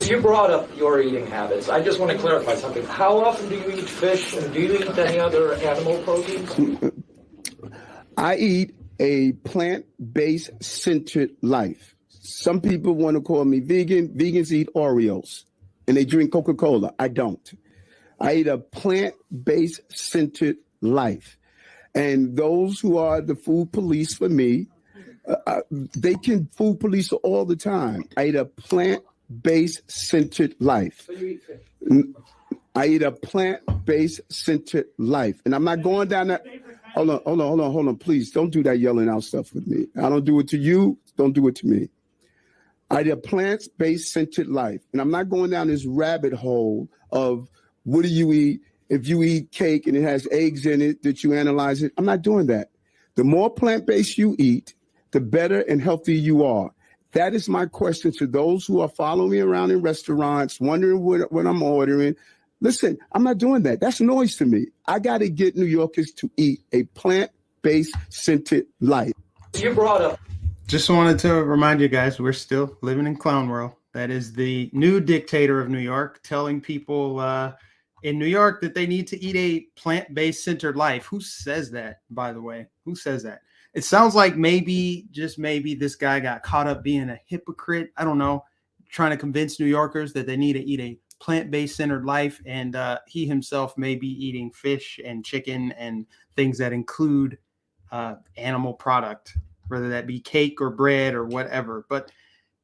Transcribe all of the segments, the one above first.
You brought up your eating habits. I just want to clarify something. How often do you eat fish, and do you eat any other animal proteins? I eat a plant-based centered life. Some people want to call me vegan. Vegans eat Oreos and they drink Coca-Cola. I don't. I eat a plant-based centered life. And those who are the food police for me, they can food police all the time. I eat a plant-based centered life. So you eat fish? I eat a plant-based centered life. And I'm not going down that. Hold on. Please don't do that yelling out stuff with me. I don't do it to you. Don't do it to me. I eat a plant-based centered life. And I'm not going down this rabbit hole of what do you eat? If you eat cake and it has eggs in it, that you analyze it. I'm not doing that. The more plant-based you eat, the better and healthier you are. That is my question to those who are following me around in restaurants, wondering what I'm ordering. Listen, I'm not doing that. That's noise to me. I got to get New Yorkers to eat a plant-based centered life. You brought up. Just wanted to remind you guys, we're still living in clown world. That is the new dictator of New York telling people in New York that they need to eat a plant-based centered life. Who says that, by the way? Who says that? It sounds like maybe, just maybe, this guy got caught up being a hypocrite. I don't know, trying to convince New Yorkers that they need to eat a plant-based centered life. And he himself may be eating fish and chicken and things that include animal product, whether that be cake or bread or whatever. But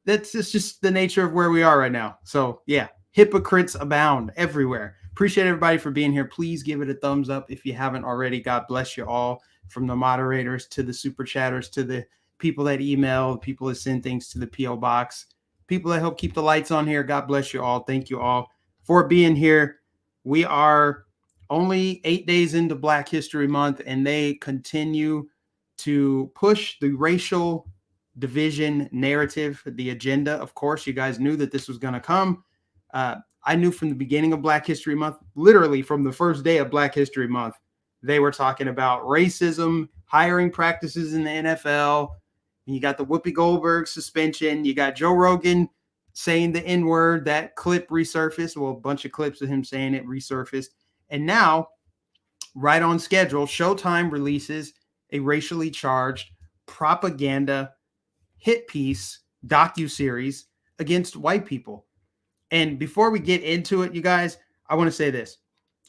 that's just the nature of where we are right now. So yeah, hypocrites abound everywhere. Appreciate everybody for being here. Please give it a thumbs up if you haven't already. God bless you all, from the moderators to the super chatters to the people that email, people that send things to the P.O. box, people that help keep the lights on here. God bless you all. Thank you all for being here. We are only 8 days into Black History Month, and they continue to push the racial division narrative, the agenda. Of course, you guys knew that this was going to come. I knew from the beginning of Black History Month, literally from the first day of Black History Month, they were talking about racism, hiring practices in the NFL. You got the Whoopi Goldberg suspension. You got Joe Rogan saying the N-word. That clip resurfaced. Well, a bunch of clips of him saying it resurfaced. And now, right on schedule, Showtime releases a racially charged propaganda hit piece docuseries against white people. And before we get into it, you guys, I want to say this.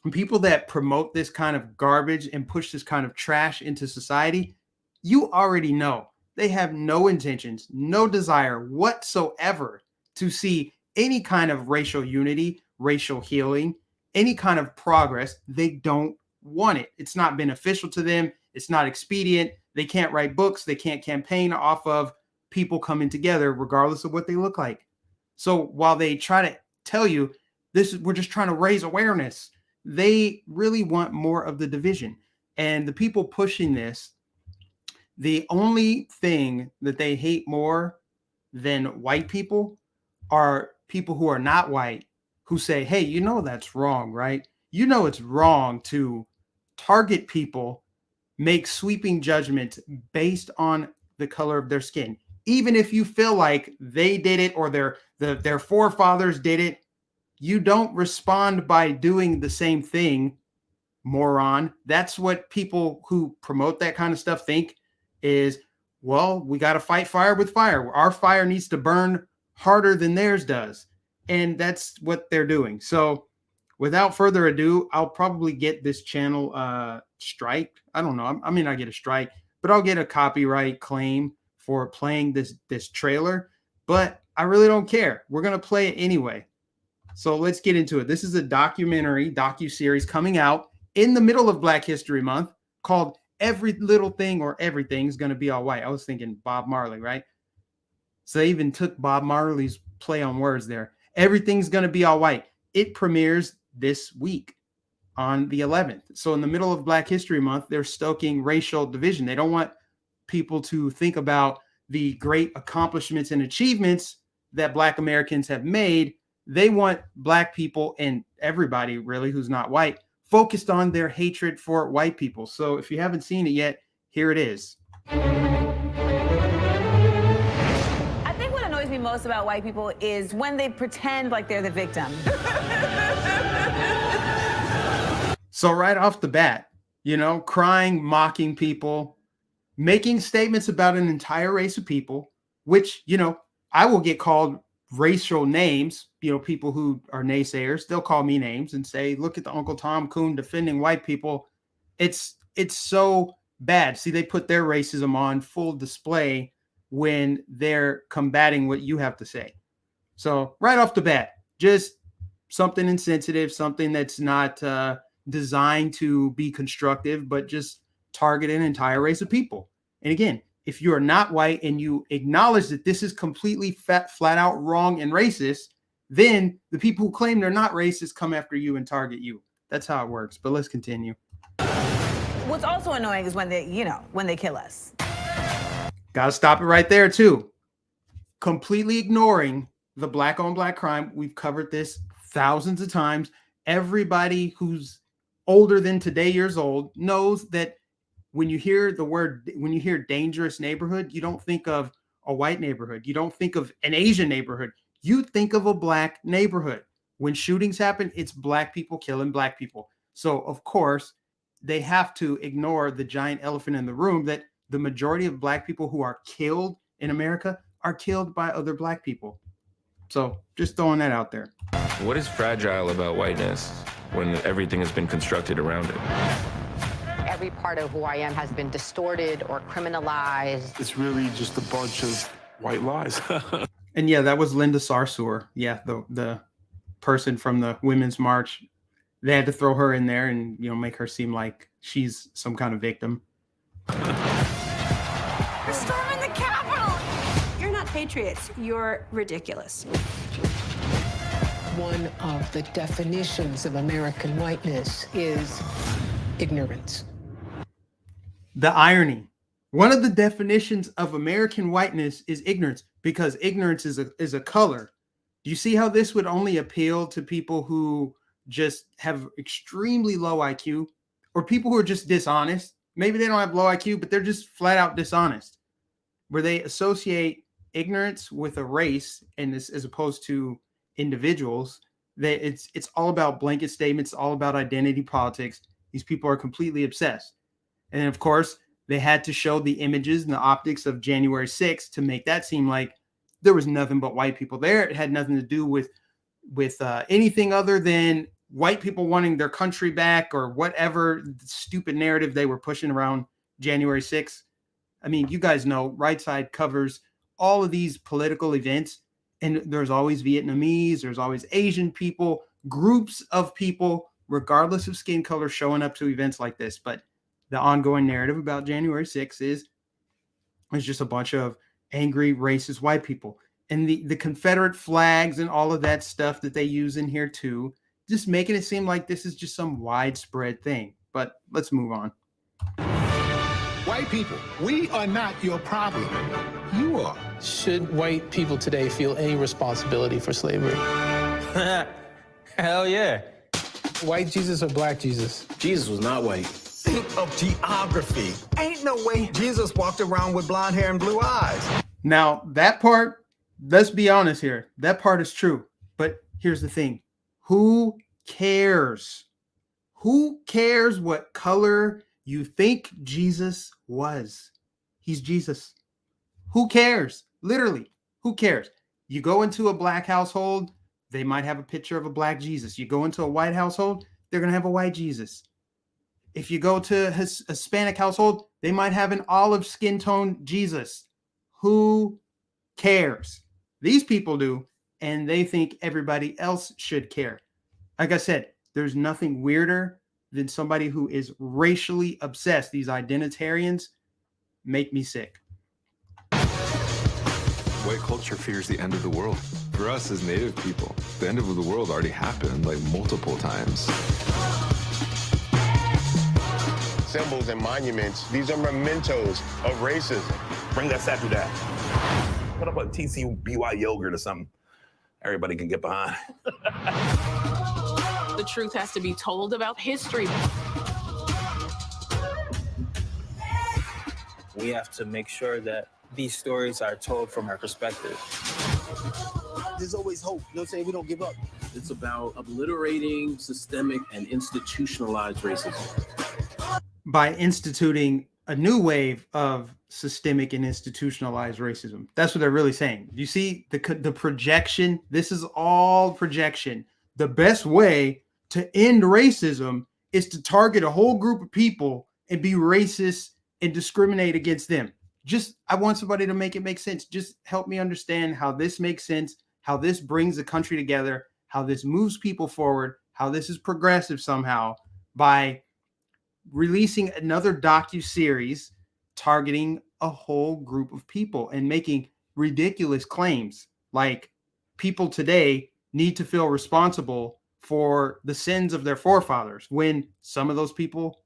When people that promote this kind of garbage and push this kind of trash into society, you already know they have no intentions, no desire whatsoever to see any kind of racial unity, racial healing, any kind of progress. They don't want it. It's not beneficial to them. It's not expedient. They can't write books. They can't campaign off of people coming together, regardless of what they look like. So while they try to tell you we're just trying to raise awareness, they really want more of the division. And the people pushing this, the only thing that they hate more than white people are people who are not white, who say, hey, you know that's wrong, right? You know it's wrong to target people, make sweeping judgments based on the color of their skin. Even if you feel like they did it or their forefathers did it, you don't respond by doing the same thing, moron. That's what people who promote that kind of stuff think is, well, we got to fight fire with fire. Our fire needs to burn harder than theirs does. And that's what they're doing. So without further ado, I'll probably get this channel striked. I don't know. I may not get a strike, but I'll get a copyright claim for playing this trailer. But I really don't care. We're going to play it anyway. So let's get into it. This is a docuseries coming out in the middle of Black History Month called Every Little Thing or Everything's Gonna Be All White. I was thinking Bob Marley, right? So they even took Bob Marley's play on words there. Everything's Gonna Be All White. It premieres this week on the 11th. So in the middle of Black History Month, they're stoking racial division. They don't want people to think about the great accomplishments and achievements that Black Americans have made. They want Black people and everybody really who's not white focused on their hatred for white people. So if you haven't seen it yet, here it is. I think what annoys me most most about white people is when they pretend like they're the victim. So right off the bat, you know, crying, mocking people, making statements about an entire race of people, which, you know, I will get called racial names. You know, people who are naysayers, they'll call me names and say, look at the Uncle Tom Coon defending white people. It's so bad. See, they put their racism on full display when they're combating what you have to say. So right off the bat, just something insensitive, something that's not designed to be constructive, but just target an entire race of people. And again, if you are not white and you acknowledge that this is completely flat out wrong and racist, then the people who claim they're not racist come after you and target you. That's how it works. But let's continue. What's also annoying is when they, you know, when they kill us. Got to stop it right there too. Completely ignoring the black on black crime. We've covered this thousands of times. Everybody who's older than today years old knows that when you hear dangerous neighborhood, you don't think of a white neighborhood. You don't think of an Asian neighborhood. You think of a black neighborhood. When shootings happen, it's black people killing black people. So of course, they have to ignore the giant elephant in the room that the majority of black people who are killed in America are killed by other black people. So just throwing that out there. What is fragile about whiteness when everything has been constructed around it? Every part of who I am has been distorted or criminalized. It's really just a bunch of white lies. And yeah, that was Linda Sarsour. Yeah, the person from the Women's March. They had to throw her in there and, you know, make her seem like she's some kind of victim. We're storming the Capitol! You're not patriots. You're ridiculous. One of the definitions of American whiteness is ignorance. The irony. One of the definitions of American whiteness is ignorance, because ignorance is a color. Do you see how this would only appeal to people who just have extremely low IQ, or people who are just dishonest? Maybe they don't have low IQ, but they're just flat out dishonest, where they associate ignorance with a race, and this as opposed to individuals. It's all about blanket statements, all about identity politics. These people are completely obsessed. And then, of course, they had to show the images and the optics of January 6th to make that seem like there was nothing but white people there. It had nothing to do with anything other than white people wanting their country back or whatever stupid narrative they were pushing around January 6th. I mean, you guys know Right Side covers all of these political events, and there's always Vietnamese, there's always Asian people, groups of people, regardless of skin color, showing up to events like this. But the ongoing narrative about January 6th is just a bunch of angry, racist white people. And the Confederate flags and all of that stuff that they use in here too, just making it seem like this is just some widespread thing. But let's move on. White people, we are not your problem. You are. Should white people today feel any responsibility for slavery? Hell yeah. White Jesus or black Jesus? Jesus was not white. Think of geography. Ain't no way Jesus walked around with blonde hair and blue eyes. Now, that part, let's be honest here. That part is true. But here's the thing. Who cares? Who cares what color you think Jesus was? He's Jesus. Who cares? Literally, who cares? You go into a black household, they might have a picture of a black Jesus. You go into a white household, they're going to have a white Jesus. If you go to a Hispanic household, they might have an olive skin tone Jesus. Who cares? These people do, and they think everybody else should care. Like I said, there's nothing weirder than somebody who is racially obsessed. These identitarians make me sick. White culture fears the end of the world. For us as Native people, the end of the world already happened like multiple times. Symbols and monuments, these are mementos of racism. Bring that statue down. Put up a TCBY yogurt or something everybody can get behind. The truth has to be told about history. We have to make sure that these stories are told from our perspective. there's always hope. You know what I'm saying? We don't give up. It's about obliterating systemic and institutionalized racism. By instituting a new wave of systemic and institutionalized racism. That's what they're really saying. You see the projection? This is all projection. The best way to end racism is to target a whole group of people and be racist and discriminate against them. I want somebody to make it make sense. Just help me understand how this makes sense, how this brings the country together, how this moves people forward, how this is progressive somehow by releasing another docu-series targeting a whole group of people and making ridiculous claims like people today need to feel responsible for the sins of their forefathers when some of those people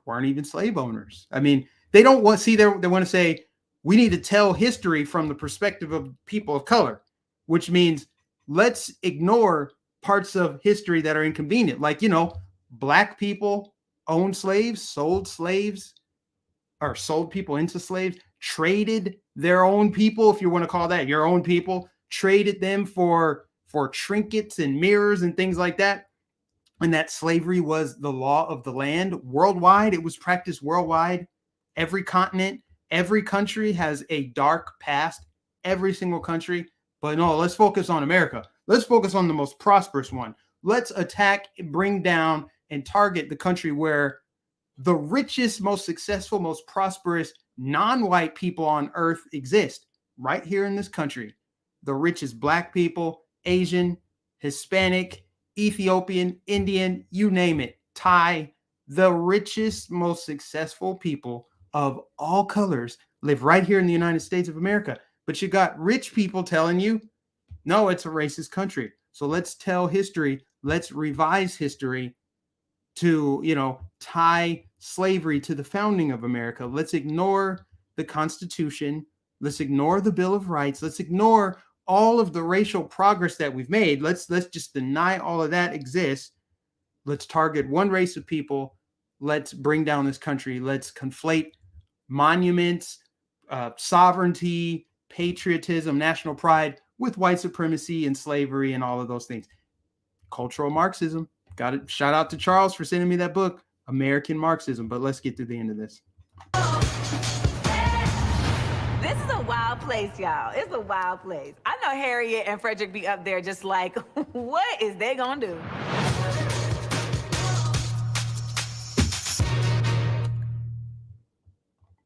weren't even slave owners. I mean, they don't want they want to say we need to tell history from the perspective of people of color, which means let's ignore parts of history that are inconvenient. Like, black people owned slaves, sold people into slaves, traded their own people, if you want to call that your own people, traded them for trinkets and mirrors and things like that. And that slavery was the law of the land worldwide. It was practiced worldwide. Every continent, every country has a dark past, every single country. But no, let's focus on America. Let's focus on the most prosperous one. Let's attack, bring down, and target the country where the richest, most successful, most prosperous non-white people on earth exist, right here in this country. The richest black people, Asian, Hispanic, Ethiopian, Indian, you name it, Thai, the richest, most successful people of all colors live right here in the United States of America. But you got rich people telling you, no, it's a racist country. So let's tell history. Let's revise history to, tie slavery to the founding of America. Let's ignore the Constitution. Let's ignore the Bill of Rights. Let's ignore all of the racial progress that we've made. Let's just deny all of that exists. Let's target one race of people. Let's bring down this country. Let's conflate monuments, sovereignty, patriotism, national pride with white supremacy and slavery and all of those things. Cultural Marxism. Got it. Shout out to Charles for sending me that book, American Marxism. But let's get to the end of this. This is a wild place, y'all. It's a wild place. I know Harriet and Frederick be up there just like, what is they gonna do?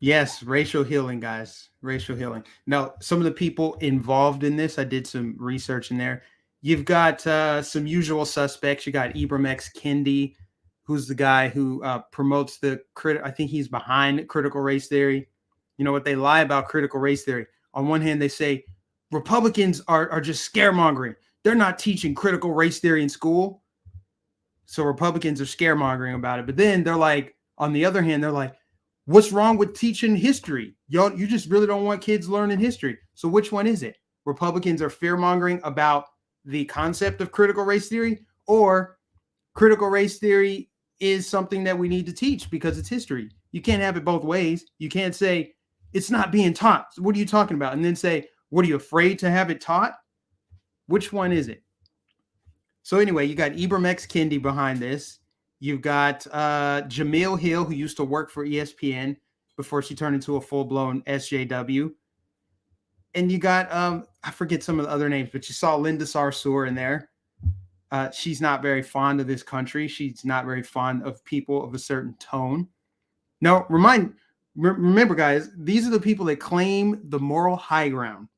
Yes, racial healing, guys. Racial healing. Now, some of the people involved in this, I did some research in there. You've got some usual suspects. You got Ibram X. Kendi, who's the guy who promotes I think he's behind critical race theory. You know what? They lie about critical race theory. On one hand, they say Republicans are just scaremongering. They're not teaching critical race theory in school. So Republicans are scaremongering about it. But then they're like, on the other hand, they're like, what's wrong with teaching history? You just really don't want kids learning history. So which one is it? Republicans are fear-mongering about the concept of critical race theory, or critical race theory is something that we need to teach because it's history. You can't have it both ways. You can't say it's not being taught. So what are you talking about? And then say, what are you afraid to have it taught? Which one is it? So anyway, you got Ibram X. Kendi behind this. You've got Jamil Hill, who used to work for ESPN before she turned into a full-blown SJW. And you got, I forget some of the other names, but you saw Linda Sarsour in there. She's not very fond of this country. She's not very fond of people of a certain tone. Now, remember, guys, these are the people that claim the moral high ground.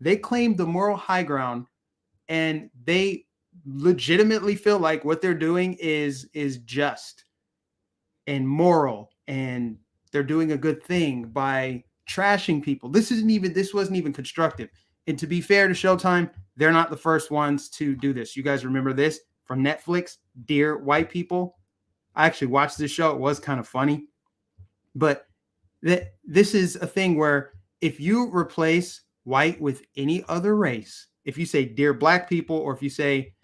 They claim the moral high ground, and they legitimately feel like what they're doing is just and moral, and they're doing a good thing by trashing people. This wasn't even constructive. And to be fair to Showtime, they're not the first ones to do this. You guys remember this from Netflix, Dear White People? I actually watched this show. It was kind of funny. But this is a thing where if you replace white with any other race, if you say Dear Black People, or if you say,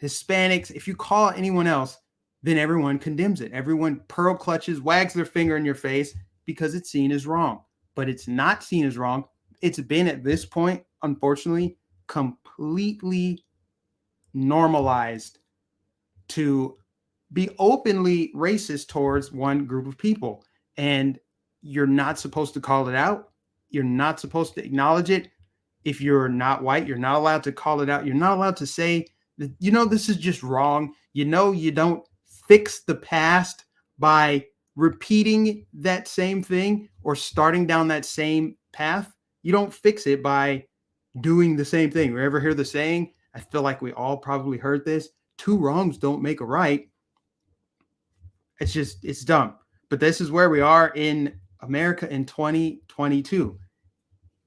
Hispanics, if you call anyone else, then everyone condemns it. Everyone pearl clutches, wags their finger in your face because it's seen as wrong. But it's not seen as wrong. It's been at this point, unfortunately, completely normalized to be openly racist towards one group of people. And you're not supposed to call it out. You're not supposed to acknowledge it. If you're not white, you're not allowed to call it out. You're not allowed to say that, this is just wrong. You don't fix the past by repeating that same thing or starting down that same path. You don't fix it by doing the same thing. You ever hear the saying? I feel like we all probably heard this. 2 wrongs don't make a right. It's dumb. But this is where we are in America in 2022.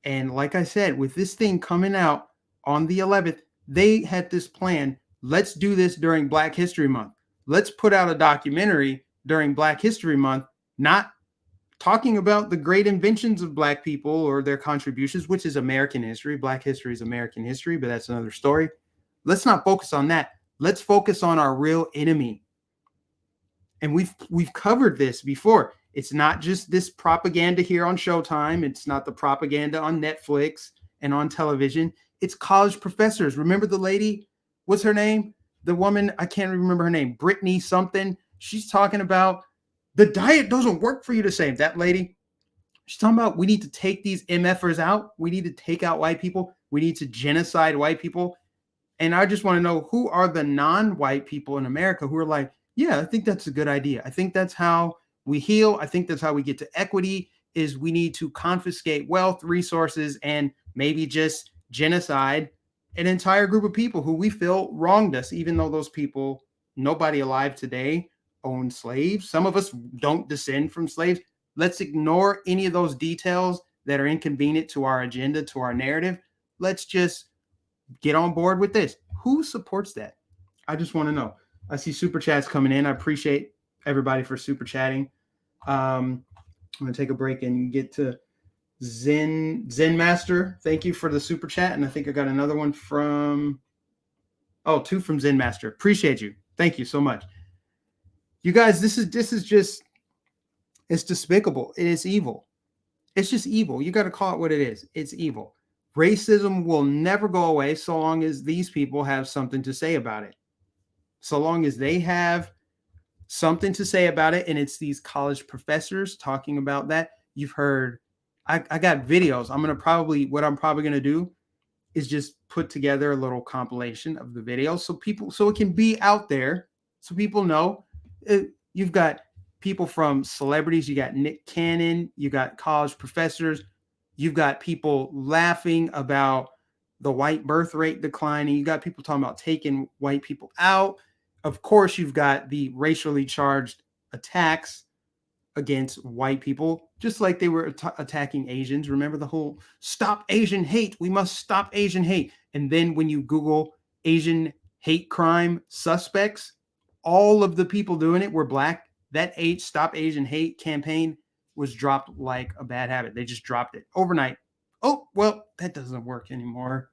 And like I said, with this thing coming out on the 11th, they had this plan. Let's do this during Black History Month. Let's put out a documentary during Black History Month, not talking about the great inventions of Black people or their contributions, which is American history. Black history is American history, but that's another story. Let's not focus on that. Let's focus on our real enemy. And we've covered this before. It's not just this propaganda here on Showtime. It's not the propaganda on Netflix and on television. It's college professors. Remember the lady? What's her name? The woman, I can't remember her name. Brittany something. She's talking about the diet doesn't work for you to save. That lady, she's talking about we need to take these MFers out. We need to take out white people. We need to genocide white people. And I just want to know, who are the non-white people in America who are like, yeah, I think that's a good idea. I think that's how we heal. I think that's how we get to equity, is we need to confiscate wealth, resources, and maybe just genocide an entire group of people who we feel wronged us, even though those people, nobody alive today owned slaves. Some of us don't descend from slaves. Let's ignore any of those details that are inconvenient to our agenda, to our narrative. Let's just get on board with this. Who supports that? I just want to know. I see super chats coming in. I appreciate everybody for super chatting. I'm going to take a break and get to Zen Master. Thank you for the super chat. And I think I got another one from, 2 from Zen Master. Appreciate you. Thank you so much. You guys, this is just, it's despicable. It is evil. It's just evil. You got to call it what it is. It's evil. Racism will never go away so long as these people have something to say about it. So long as they have something to say about it, and it's these college professors talking about that. You've heard, I got videos. What I'm probably going to do is just put together a little compilation of the videos so it can be out there so people know. You've got people from celebrities. You got Nick Cannon. You got college professors. You've got people laughing about the white birth rate declining. You got people talking about taking white people out. Of course, you've got the racially charged attacks against white people, just like they were attacking Asians. Remember the whole stop Asian hate. We must stop Asian hate. And then when you Google Asian hate crime suspects, all of the people doing it were Black. That Stop Asian Hate campaign was dropped like a bad habit. They just dropped it overnight. Oh, well, that doesn't work anymore.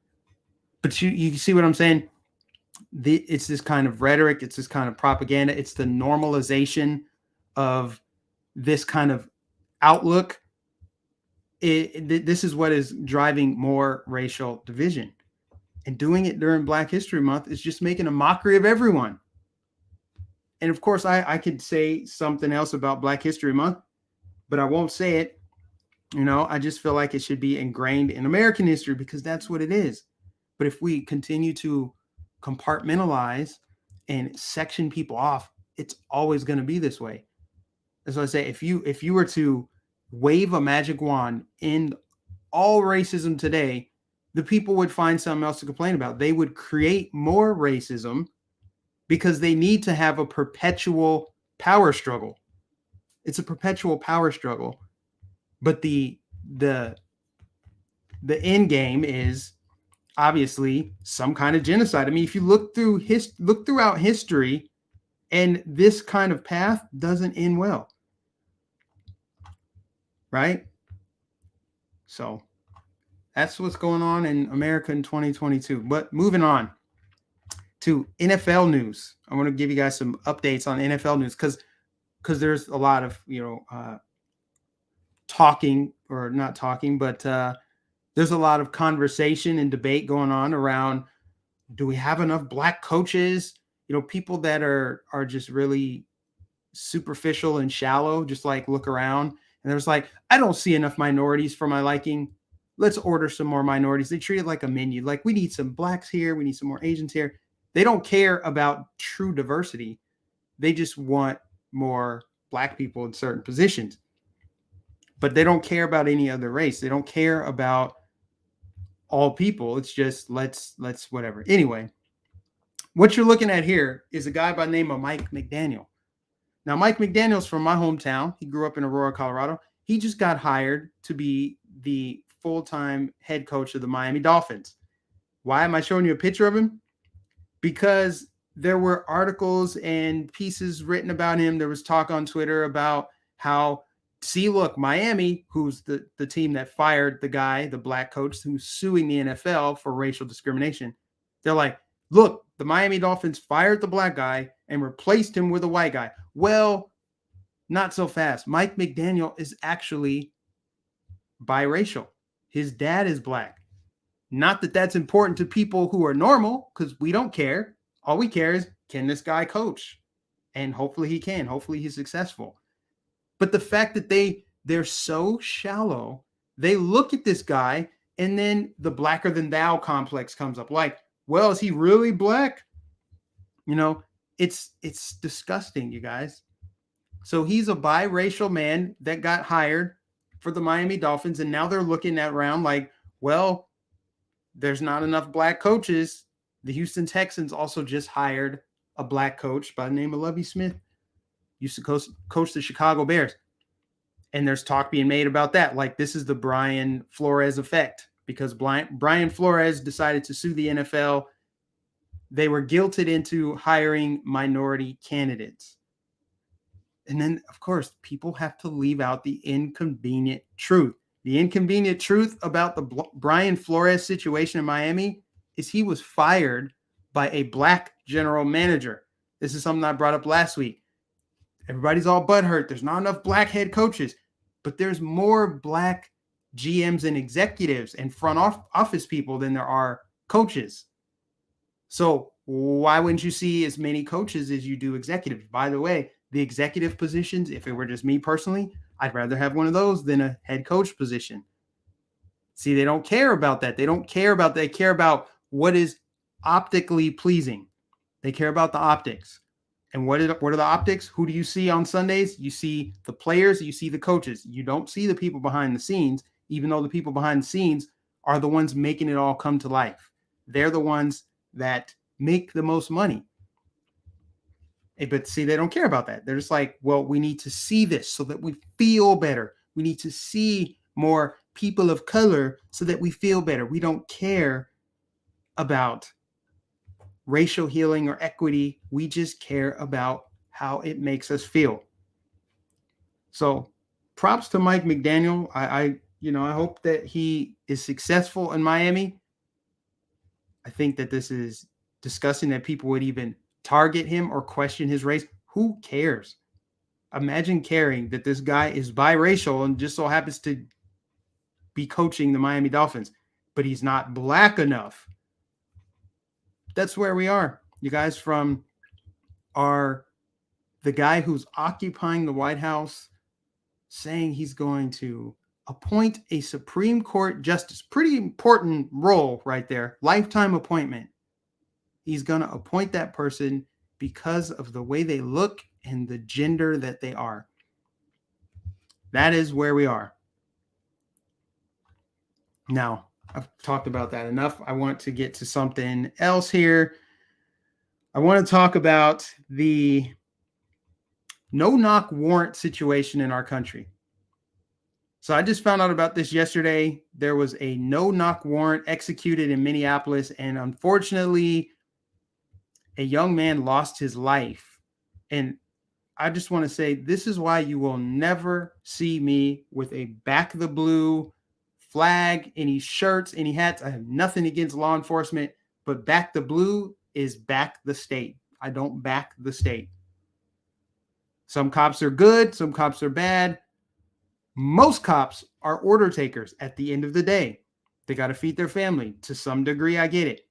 But you see what I'm saying? It's this kind of rhetoric. It's this kind of propaganda. It's the normalization of this kind of outlook. This is what is driving more racial division. And doing it during Black History Month is just making a mockery of everyone. And of course, I could say something else about Black History Month, but I won't say it. I just feel like it should be ingrained in American history because that's what it is. But if we continue to compartmentalize and section people off, it's always going to be this way. That's why I say, if you were to wave a magic wand in all racism today, the people would find something else to complain about. They would create more racism because they need to have a perpetual power struggle. It's a perpetual power struggle. But the end game is obviously some kind of genocide. I mean, if you look throughout history, and this kind of path doesn't end well, right? So that's what's going on in America in 2022. But moving on to NFL news, I want to give you guys some updates on NFL news because there's a lot of talking, or not talking, but There's a lot of conversation and debate going on around, do we have enough black coaches? You know, people that are just really superficial and shallow, just like look around. And there's like, I don't see enough minorities for my liking. Let's order some more minorities. They treat it like a menu. Like, we need some blacks here. We need some more Asians here. They don't care about true diversity. They just want more black people in certain positions. But they don't care about any other race. They don't care about all people. It's just let's whatever. Anyway, what you're looking at here is a guy by the name of Mike McDaniel. Now, Mike McDaniel's from my hometown. He grew up in Aurora, Colorado. He just got hired to be the full-time head coach of the Miami Dolphins. Why am I showing you a picture of him? Because there were articles and pieces written about him. There was talk on Twitter about how, see, look, Miami, who's the team that fired the guy, the black coach, who's suing the NFL for racial discrimination. They're like, look, the Miami Dolphins fired the black guy and replaced him with a white guy. Well, not so fast. Mike McDaniel is actually biracial. His dad is black. Not that that's important to people who are normal, because we don't care. All we care is, can this guy coach? And hopefully he can. Hopefully he's successful. But the fact that they're so shallow, they look at this guy, and then the blacker than thou complex comes up. Like, well, is he really black? You know, it's disgusting, you guys. So he's a biracial man that got hired for the Miami Dolphins, and now they're looking at around like, well, there's not enough black coaches. The Houston Texans also just hired a black coach by the name of Lovie Smith. Used to coach the Chicago Bears. And there's talk being made about that. Like, this is the Brian Flores effect, because Brian Flores decided to sue the NFL. They were guilted into hiring minority candidates. And then, of course, people have to leave out the inconvenient truth. The inconvenient truth about the Brian Flores situation in Miami is he was fired by a black general manager. This is something I brought up last week. Everybody's all butthurt. There's not enough black head coaches, but there's more black GMs and executives and front office people than there are coaches. So why wouldn't you see as many coaches as you do executives? By the way, the executive positions, if it were just me personally, I'd rather have one of those than a head coach position. See, they don't care about that. They care about what is optically pleasing. They care about the optics. And what are the optics? Who do you see on Sundays? You see the players, you see the coaches. You don't see the people behind the scenes, even though the people behind the scenes are the ones making it all come to life. They're the ones that make the most money. But see, they don't care about that. They're just like, well, we need to see this so that we feel better. We need to see more people of color so that we feel better. We don't care about racial healing or equity. We just care about how it makes us feel. So props to Mike McDaniel. I hope that he is successful in Miami. I think that this is disgusting that people would even target him or question his race. Who cares? Imagine caring that this guy is biracial and just so happens to be coaching the Miami Dolphins, but he's not black enough. That's where we are. You guys, from the guy who's occupying the White House saying he's going to appoint a Supreme Court justice. Pretty important role right there. Lifetime appointment. He's going to appoint that person because of the way they look and the gender that they are. That is where we are. Now, I've talked about that enough. I want to get to something else here. I want to talk about the no-knock warrant situation in our country. So I just found out about this yesterday. There was a no-knock warrant executed in Minneapolis, and unfortunately, a young man lost his life. And I just want to say, this is why you will never see me with a back the blue flag, any shirts, any hats. I have nothing against law enforcement, but back the blue is back the state. I don't back the state. Some cops are good. Some cops are bad. Most cops are order takers at the end of the day. They got to feed their family. To some degree, I get it.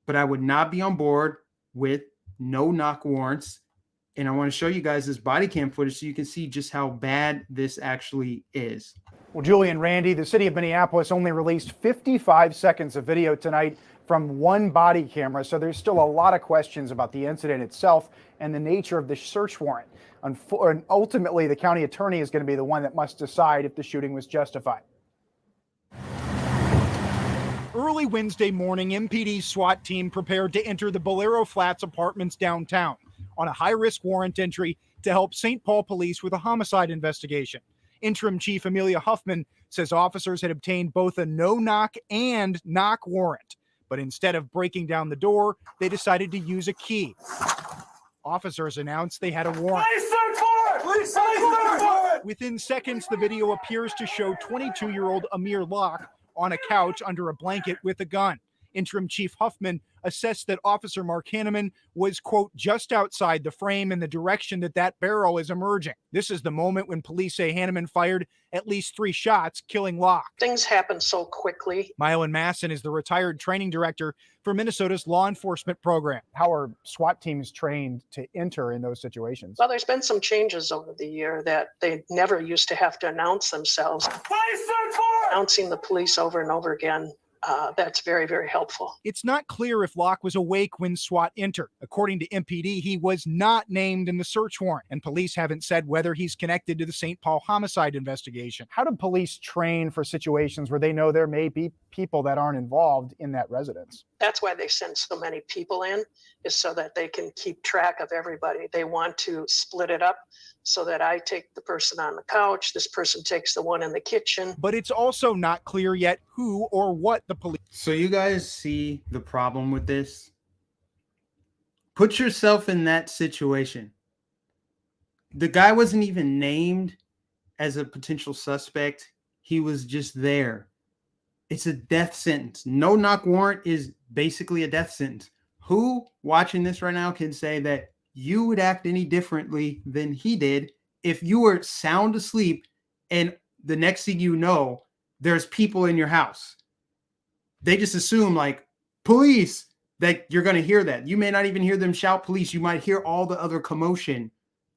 But I would not be on board with no-knock warrants. And I want to show you guys this body cam footage so you can see just how bad this actually is. Well, Julie and Randy, the city of Minneapolis only released 55 seconds of video tonight from one body camera, so there's still a lot of questions about the incident itself and the nature of the search warrant. And ultimately, the county attorney is going to be the one that must decide if the shooting was justified. Early Wednesday morning, MPD's SWAT team prepared to enter the Bolero Flats apartments downtown on a high-risk warrant entry to help St. Paul police with a homicide investigation. Interim Chief Amelia Huffman says officers had obtained both a no-knock and knock warrant, but instead of breaking down the door, they decided to use a key. Officers announced they had a warrant. Within seconds, the video appears to show 22-year-old Amir Locke on a couch under a blanket with a gun. Interim Chief Huffman assessed that Officer Mark Hanneman was, quote, just outside the frame in the direction that barrel is emerging. This is the moment when police say Hanneman fired at least 3 shots, killing Locke. Things happen so quickly. Mylon Masson is the retired training director for Minnesota's law enforcement program. How are SWAT teams trained to enter in those situations? Well, there's been some changes over the year that they never used to have to announce themselves. Announcing the police over and over again. That's very, very helpful. It's not clear if Locke was awake when SWAT entered. According to MPD, he was not named in the search warrant, and police haven't said whether he's connected to the St. Paul homicide investigation. How do police train for situations where they know there may be people that aren't involved in that residence? That's why they send so many people in, is so that they can keep track of everybody. They want to split it up so that I take the person on the couch, this person takes the one in the kitchen. But it's also not clear yet who or what the police... So you guys see the problem with this? Put yourself in that situation. The guy wasn't even named as a potential suspect. He was just there. It's a death sentence. No knock warrant is basically a death sentence. Who watching this right now can say that you would act any differently than he did if you were sound asleep and the next thing you know, there's people in your house? They just assume, like, police, that you're going to hear that. You may not even hear them shout police. You might hear all the other commotion,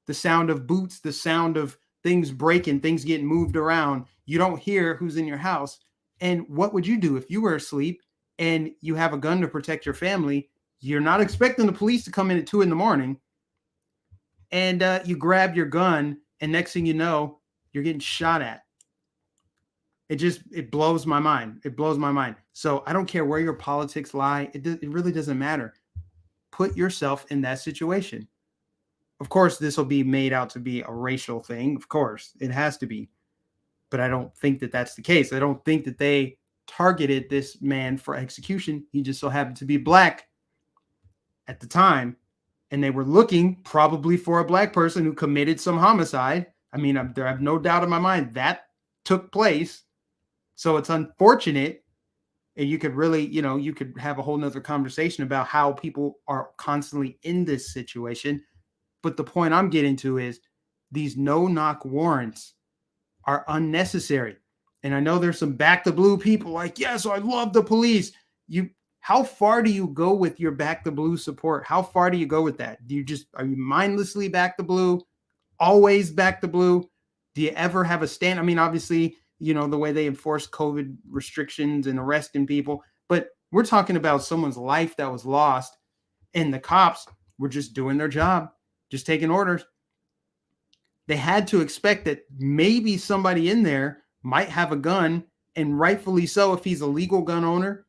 the sound of boots, the sound of things breaking, things getting moved around. You don't hear who's in your house. And what would you do if you were asleep and you have a gun to protect your family? You're not expecting the police to come in at 2 a.m. and you grab your gun, and next thing you know, you're getting shot at. It blows my mind. It blows my mind. So I don't care where your politics lie. It really doesn't matter. Put yourself in that situation. Of course, this will be made out to be a racial thing. Of course, it has to be. But I don't think that that's the case. I don't think that they targeted this man for execution. He just so happened to be black at the time. And they were looking probably for a black person who committed some homicide. I mean, I have no doubt in my mind that took place. So it's unfortunate. And you could really, you could have a whole nother conversation about how people are constantly in this situation. But the point I'm getting to is these no-knock warrants are unnecessary. And I know there's some back the blue people like, yes, I love the police. How far do you go with your back the blue support? How far do you go with that? Are you mindlessly back the blue? Always back the blue? Do you ever have a stand? I mean, obviously, the way they enforce COVID restrictions and arresting people, but we're talking about someone's life that was lost, and the cops were just doing their job, just taking orders. They had to expect that maybe somebody in there might have a gun, and rightfully so. If he's a legal gun owner,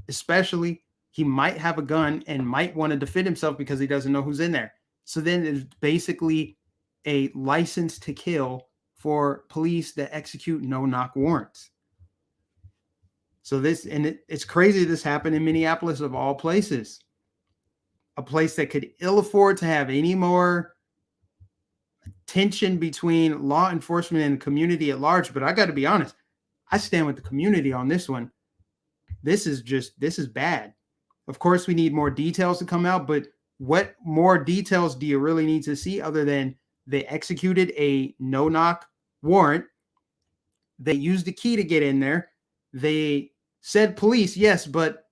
especially, he might have a gun and might want to defend himself because he doesn't know who's in there. So then it's basically a license to kill for police that execute no-knock warrants. So it's crazy this happened in Minneapolis of all places, a place that could ill afford to have any more tension between law enforcement and the community at large. But I got to be honest, I stand with the community on this one. This is bad. Of course, we need more details to come out, but what more details do you really need to see other than they executed a no-knock warrant? They used the key to get in there. They said police, yes, but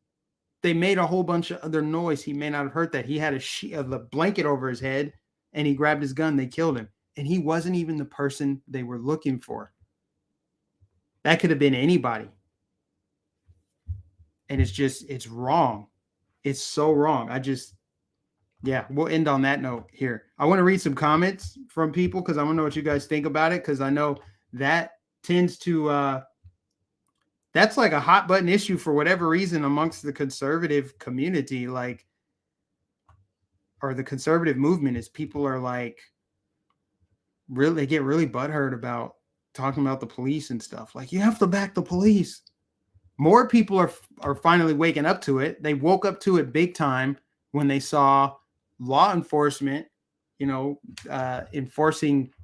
they made a whole bunch of other noise. He may not have heard that. He had a blanket over his head, and he grabbed his gun. They killed him. And he wasn't even the person they were looking for. That could have been anybody. And it's wrong. It's so wrong. Yeah, we'll end on that note here. I want to read some comments from people because I want to know what you guys think about it, because I know that tends to that's like a hot button issue for whatever reason amongst the conservative community, like, or the conservative movement, is people are like, really, they get really butthurt about talking about the police and stuff. Like, you have to back the police. More people are finally waking up to it. They woke up to it big time when they saw law enforcement,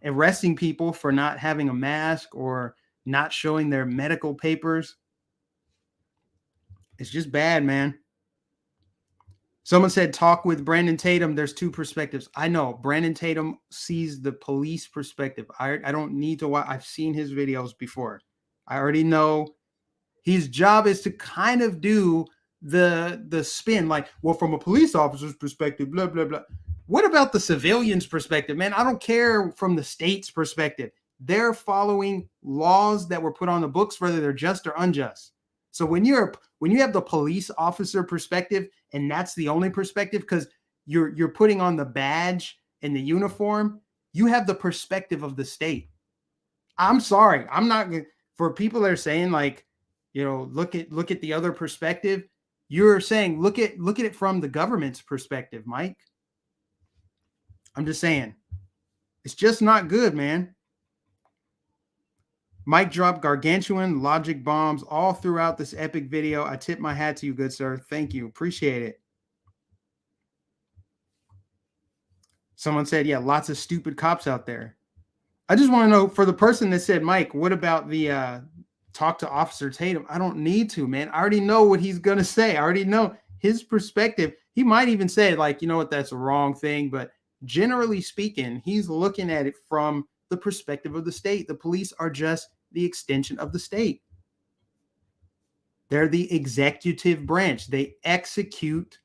arresting people for not having a mask or not showing their medical papers. It's just bad, man. Someone said, talk with Brandon Tatum. There's two perspectives. I know Brandon Tatum sees the police perspective. I don't need to watch. I've seen his videos before. I already know his job is to kind of do the spin, like, well, from a police officer's perspective, blah, blah, blah. What about the civilian's perspective, man? I don't care from the state's perspective. They're following laws that were put on the books, whether they're just or unjust. So when you have the police officer perspective, and that's the only perspective, because you're putting on the badge and the uniform, you have the perspective of the state. I'm sorry, I'm not, for people that are saying, like, look at the other perspective. You're saying look at it from the government's perspective, Mike. I'm just saying, it's just not good, man. Mike dropped gargantuan logic bombs all throughout this epic video. I tip my hat to you, good sir. Thank you. Appreciate it. Someone said, yeah, lots of stupid cops out there. I just want to know, for the person that said, Mike, what about the talk to Officer Tatum? I don't need to, man. I already know what he's going to say. I already know his perspective. He might even say, like, you know what, that's a wrong thing. But generally speaking, he's looking at it from the perspective of the state. The police are just the extension of the state. They're the executive branch. They execute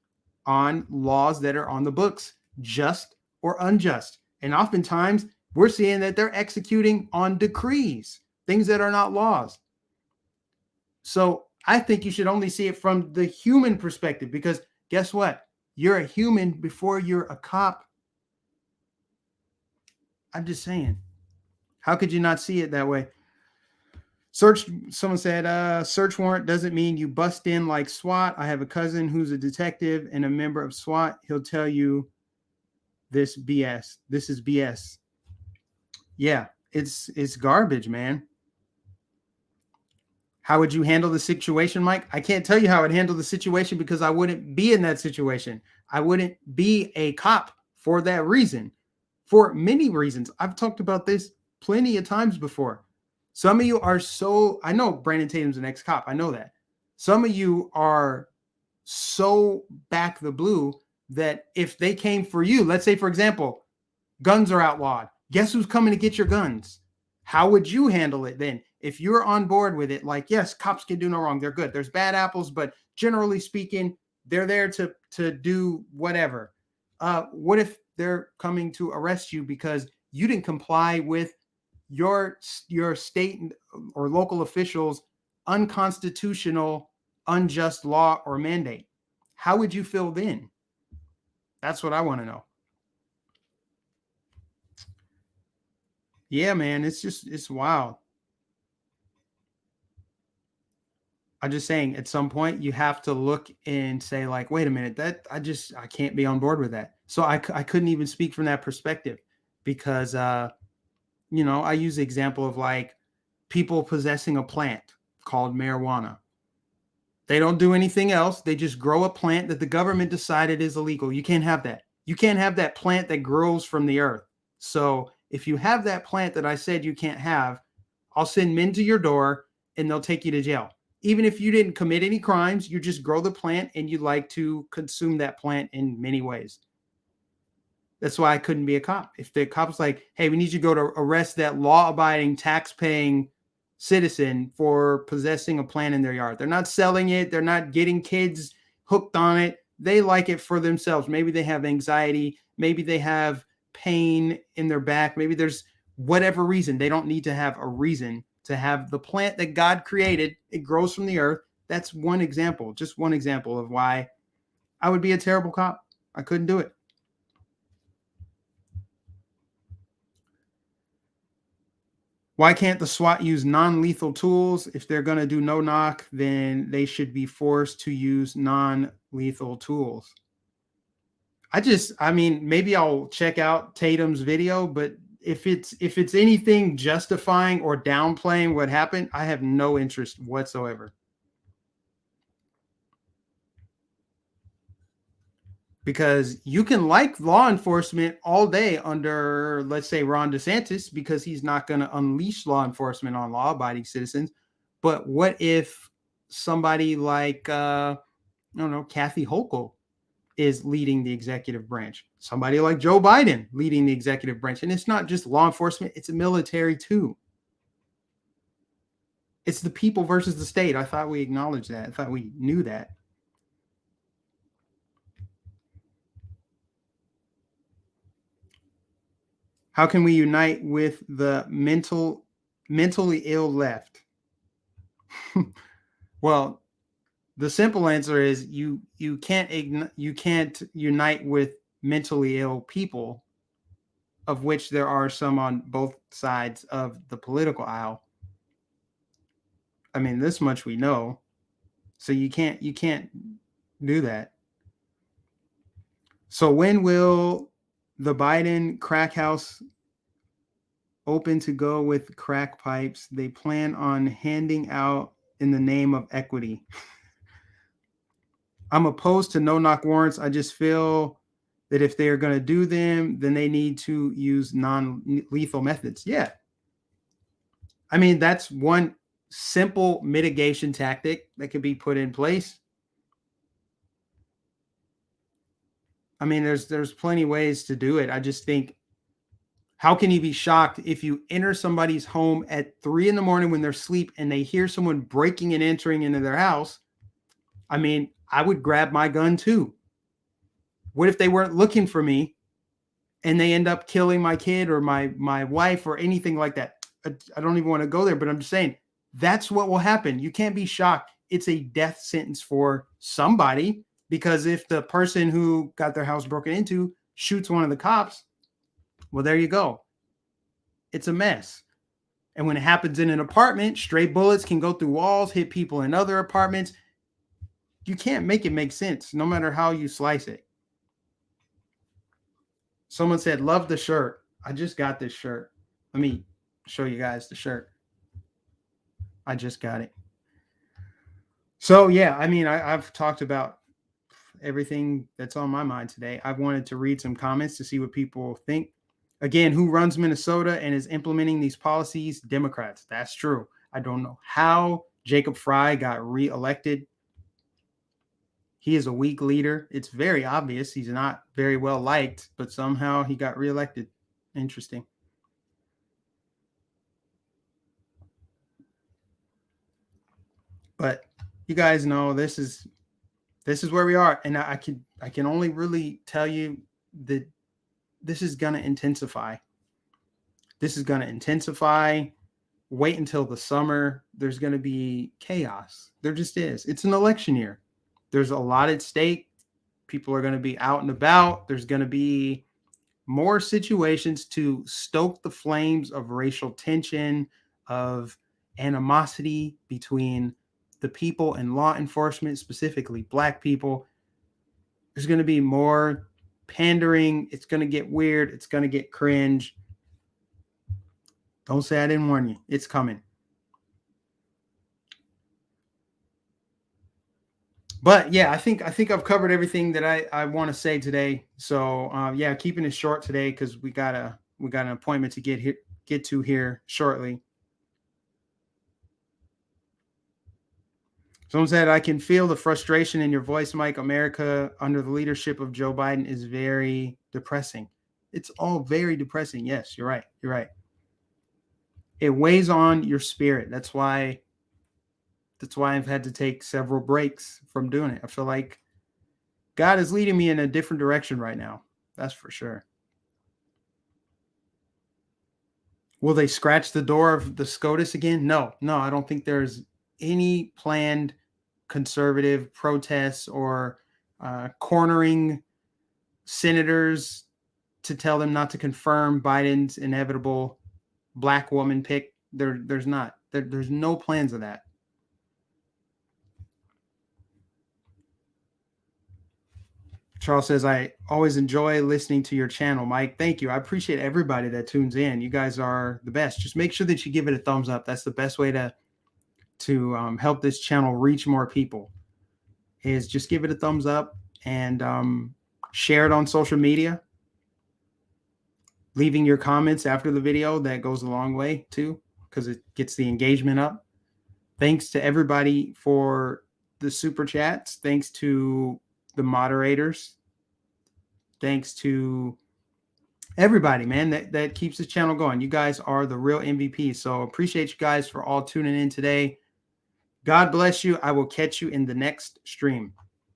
on laws that are on the books, just or unjust. And oftentimes we're seeing that they're executing on decrees, things that are not laws. So I think you should only see it from the human perspective, because guess what? You're a human before you're a cop. I'm just saying. How could you not see it that way? Someone said, search warrant doesn't mean you bust in like SWAT. I have a cousin who's a detective and a member of SWAT. He'll tell you this BS. This is BS. Yeah, it's garbage, man. How would you handle the situation, Mike? I can't tell you how I'd handle the situation because I wouldn't be in that situation. I wouldn't be a cop for that reason, for many reasons. I've talked about this plenty of times before. Some of you are I know Brandon Tatum's an ex-cop. I know that. Some of you are so back the blue that if they came for you, let's say, for example, guns are outlawed. Guess who's coming to get your guns? How would you handle it then? If you're on board with it, like, yes, cops can do no wrong. They're good. There's bad apples, but generally speaking, they're there to do whatever. What if they're coming to arrest you because you didn't comply with your state or local officials' unconstitutional, unjust law or mandate? How would you feel then? That's what I want to know. Yeah, man, it's wild. I'm just saying, at some point you have to look and say, like, wait a minute, I can't be on board with that. So I couldn't even speak from that perspective because, I use the example of like people possessing a plant called marijuana. They don't do anything else. They just grow a plant that the government decided is illegal. You can't have that. You can't have that plant that grows from the earth. So if you have that plant that I said you can't have, I'll send men to your door and they'll take you to jail. Even if you didn't commit any crimes, you just grow the plant and you like to consume that plant in many ways. That's why I couldn't be a cop. If the cop's like, hey, we need you to go to arrest that law-abiding, tax-paying citizen for possessing a plant in their yard. They're not selling it. They're not getting kids hooked on it. They like it for themselves. Maybe they have anxiety. Maybe they have pain in their back. Maybe there's whatever reason. They don't need to have a reason to have the plant that God created. It grows from the earth. That's one example, just one example of why I would be a terrible cop. I couldn't do it. Why can't the SWAT use non-lethal tools? If they're going to do no knock, then they should be forced to use non-lethal tools. I mean, maybe I'll check out Tatum's video, but if it's anything justifying or downplaying what happened, I have no interest whatsoever. Because you can like law enforcement all day under, let's say, Ron DeSantis, because he's not going to unleash law enforcement on law-abiding citizens. But what if somebody like, I don't know, Kathy Hochul is leading the executive branch? Somebody like Joe Biden leading the executive branch. And it's not just law enforcement, it's military too. It's the people versus the state. I thought we acknowledged that. I thought we knew that. How can we unite with the mentally ill left? Well, the simple answer is you can't unite with mentally ill people, of which there are some on both sides of the political aisle. I mean, this much we know. So you can't do that. So when will the Biden crack house open to go with crack pipes they plan on handing out in the name of equity? I'm opposed to no-knock warrants. I just feel that if they are going to do them, then they need to use non-lethal methods. Yeah. I mean, that's one simple mitigation tactic that could be put in place. I mean, there's plenty of ways to do it. I just think, how can you be shocked if you enter somebody's home at 3 a.m. when they're asleep and they hear someone breaking and entering into their house? I mean, I would grab my gun too. What if they weren't looking for me and they end up killing my kid or my wife or anything like that? I don't even want to go there, but I'm just saying that's what will happen. You can't be shocked. It's a death sentence for somebody, because if the person who got their house broken into shoots one of the cops, well, there you go. It's a mess. And when it happens in an apartment, stray bullets can go through walls, hit people in other apartments. You can't make it make sense, no matter how you slice it. Someone said, love the shirt. I just got this shirt. Let me show you guys the shirt. I just got it. So, yeah, I mean, I've talked about everything that's on my mind today. I wanted to read some comments to see what people think. Again, who runs Minnesota and is implementing these policies? Democrats. That's true. I don't know how Jacob Fry got reelected. He is a weak leader. It's very obvious. He's not very well liked, but somehow he got reelected. Interesting. But you guys know this is where we are, and I can only really tell you that this is going to intensify. This is going to intensify. Wait until the summer. There's going to be chaos. There just is. It's an election year. There's a lot at stake. People are going to be out and about. There's going to be more situations to stoke the flames of racial tension, of animosity between the people and law enforcement, specifically Black people. There's going to be more pandering. It's going to get weird. It's going to get cringe. Don't say I didn't warn you. It's coming. But yeah, I think I've covered everything that I want to say today. So yeah, keeping it short today because we got an appointment to get to here shortly. Someone said, I can feel the frustration in your voice, Mike. America under the leadership of Joe Biden is very depressing. It's all very depressing. Yes, you're right. You're right. it weighs on your spirit. That's why I've had to take several breaks from doing it. I feel like God is leading me in a different direction right now. That's for sure. Will they scratch the door of the SCOTUS again? No, I don't think there's any planned conservative protests or cornering senators to tell them not to confirm Biden's inevitable black woman pick. There's not. There's no plans of that. Charles says, I always enjoy listening to your channel, Mike. Thank you. I appreciate everybody that tunes in. You guys are the best. Just make sure that you give it a thumbs up. That's the best way to help this channel reach more people, is just give it a thumbs up and share it on social media. Leaving your comments after the video, that goes a long way too, because it gets the engagement up. Thanks to everybody for the super chats. Thanks to the moderators. Thanks to everybody, man, that keeps the channel going. You guys are the real MVP. So appreciate you guys for all tuning in today. God bless you. I will catch you in the next stream.